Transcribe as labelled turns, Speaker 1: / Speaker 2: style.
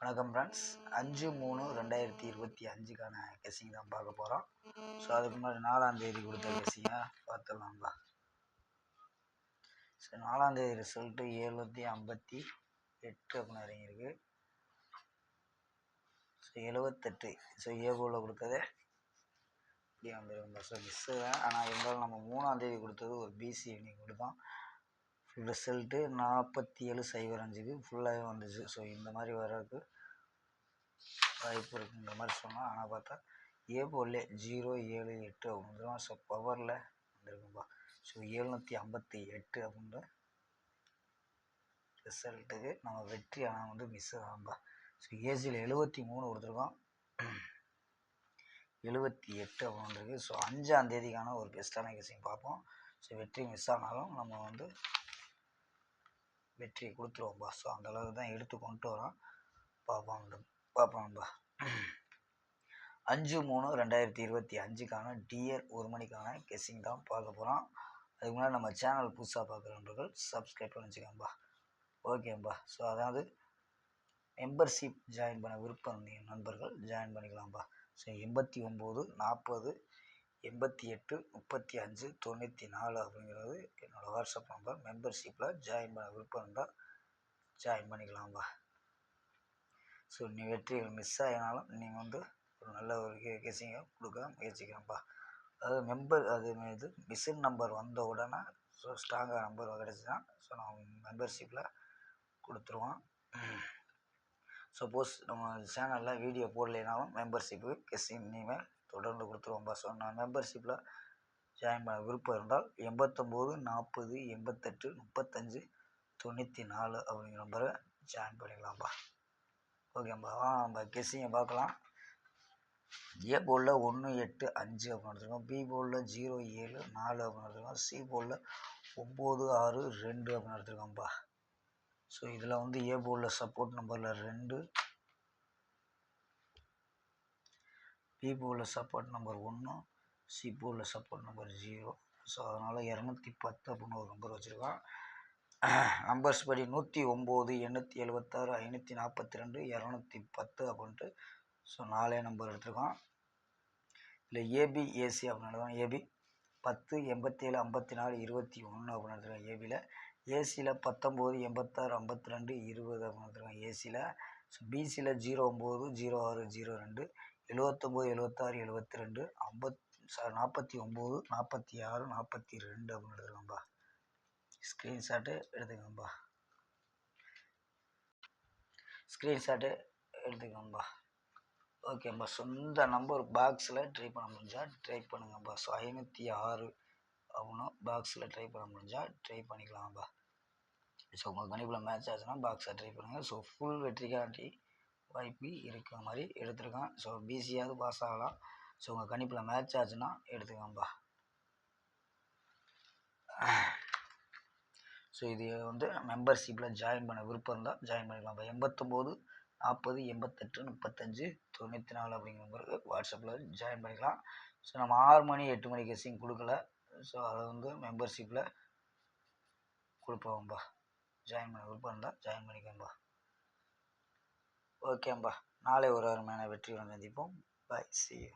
Speaker 1: வணக்கம் friends. 5/3/2025க்கான guessing தான் பார்க்க போகிறோம். ஸோ அதுக்கு முன்னாடி 4ஆம் தேதி கொடுத்த கெஸ்ஸிங்கை பார்த்துடலாம்ப்பா. ஸோ 4ஆம் தேதி ரிசல்ட்டு 758 அப்படின்னு இறங்கியிருக்கு. ஸோ 78. ஸோ ஏபோவில் கொடுத்தது இப்படி வந்துருக்கும்பா. ஸோ மிஸ்ஸு தான். ஆனால் இருந்தாலும் நம்ம 3ஆம் தேதி கொடுத்தது ஒரு பிசி இன்னைக்கு கொடுத்தோம். ரிசல்ட்டு 47/05க்கு ஃபுல்லாகவே வந்துச்சு. ஸோ இந்த மாதிரி வர்றதுக்கு வாய்ப்பு இருக்குங்கிற மாதிரி சொன்னோம். ஆனால் பார்த்தா ஏபோல்லே 078 அப்படின்றோம். ஸோ பவரில் வந்துருக்கும்பா. ஸோ 758 அப்படின்ற ரிசல்ட்டுக்கு நம்ம வெற்றி. ஆனால் வந்து மிஸ் ஆகும்பா. ஸோ ஏசியில் 73 கொடுத்துருக்கோம், 78 அப்படின்றது. ஸோ 5ஆம் தேதிக்கான ஒரு பெஸ்ட்டான கெஸ்ஸிங் பார்ப்போம். ஸோ வெற்றி மிஸ் ஆனாலும் நம்ம வந்து வெற்றி கொடுத்துருவோம்பா. ஸோ அந்தளவுக்கு தான் எடுத்து கொண்டு வரோம். பார்ப்போம்பா. 5/3/2025க்கான டியர் 1 மணிக்கான கெஸ்ஸிங் தான் பார்க்க போகிறோம். அதுக்கு முன்னாடி நம்ம சேனல் புதுசாக பார்க்குற நண்பர்கள் சப்ஸ்கிரைப் பண்ணி வச்சுக்கோம்பா. ஓகேம்பா. ஸோ அதாவது மெம்பர்ஷிப் ஜாயின் பண்ண விருப்பம் நண்பர்கள் ஜாயின் பண்ணிக்கலாம்ப்பா. ஸோ 89 40 88 35 94 அப்படிங்கிறது என்னோடய வாட்ஸ்அப் நம்பர். மெம்பர்ஷிப்பில் ஜாயின் பண்ண விருப்பம் இருந்தால் ஜாயின் பண்ணிக்கலாம்ப்பா. ஸோ நீ வெற்றிகள் மிஸ் ஆகினாலும் நீங்கள் வந்து ஒரு நல்ல ஒரு கெஸ்ஸிங்கை கொடுக்க முயற்சிக்கிறேன்ப்பா. அதாவது அது இது மிஷின் நம்பர் வந்த உடனே ஸோ ஸ்ட்ராங்காக நம்பர் கிடச்சின்னா ஸோ நம்ம மெம்பர்ஷிப்பில் கொடுத்துருவோம். சப்போஸ் நம்ம சேனலில் வீடியோ போடலைனாலும் மெம்பர்ஷிப்பு கெஸ்ஸிங் இனிமேல் தொடர்ந்து கொடுத்துருவோம்ப்பா. ஸோ நான் மெம்பர்ஷிப்பில் ஜாயின் பண்ண விருப்பம் இருந்தால் 89 40 88 35 94 அப்படிங்கிற நம்பரை ஜாயின் பண்ணிக்கலாம்ப்பா. ஓகேம்பா. நம்ம கெஸ்ஸிங்கை பார்க்கலாம். ஏ போலில் 185 அப்படின்னு எடுத்துருக்கோம், பி போலில் 074 அப்படின்னு எடுத்துருக்கோம், சி போலில் 962 அப்படின்னு எடுத்துருக்கோம்ப்பா. ஸோ இதில் வந்து ஏ போலில் சப்போர்ட் நம்பரில் 2, பி போலில் சப்போர்ட் நம்பர் 1, சி போலில் சப்போர்ட் நம்பர் 0. ஸோ அதனால் 210 அப்படின்னு ஒரு நம்பர் வச்சுருக்கோம். நம்பர்ஸ் படி 109 876 542 210 அப்படின்ட்டு ஸோ 4 நம்பர் எடுத்துருக்கோம். இல்லை ஏபி ஏசி அப்படின்னு எடுத்துக்கோம். ஏபி 10 87 54 21 அப்படின்னு எடுத்துருக்கோம். ஏபியில் ஏசியில் 19 86 52 20 அப்படின்னு எடுத்துருக்கோம். ஏசியில் ஸோ பிசியில் 09 06 02 79 76 72 49 46 42 அப்படின்னு எடுத்துருக்கோம்ப்பா. ஸ்க்ரீன்ஷாட்டு எடுத்துக்கோம்பா. ஓகேம்பா. ஸோ இந்த நம்பர் பாக்ஸில் ட்ரை பண்ண முடிஞ்சால் ட்ரை பண்ணுங்கப்பா. ஸோ 506 அப்படின்னு பாக்ஸில் ட்ரை பண்ண முடிஞ்சால் ட்ரை பண்ணிக்கலாம்ப்பா. ஸோ உங்கள் கணிப்பில் மேட்ச் ஆச்சுன்னா பாக்ஸை ட்ரை பண்ணுங்கள். ஸோ ஃபுல் வெற்றிக்காண்டி வாய்ப்பு இருக்கிற மாதிரி எடுத்துருக்கேன். ஸோ பிசியாவது பாஸ் ஆகலாம். ஸோ உங்கள் கணிப்பில் மேட்ச் ஆச்சுன்னா எடுத்துக்கோம்பா. ஸோ இது வந்து மெம்பர்ஷிப்பில் ஜாயின் பண்ண விருப்பம் இருந்தால் ஜாயின் பண்ணிக்கலாம்ப்பா. 89 40 88 35 94 அப்படிங்கிற நம்பருக்கு வாட்ஸ்அப்பில் ஜாயின் பண்ணிக்கலாம். ஸோ நம்ம 6 மணி 8 மணி கெஸ்ஸிங் கொடுக்கல. ஸோ அதை வந்து மெம்பர்ஷிப்பில் கொடுப்போம்பா. ஜாயின் பண்ண விருப்பம் இருந்தால் ஜாயின் பண்ணிக்கோம்பா. ஓகேம்பா. நாளை ஒரு அருமையான வெற்றியுடன் சந்திப்போம். Bye, see you.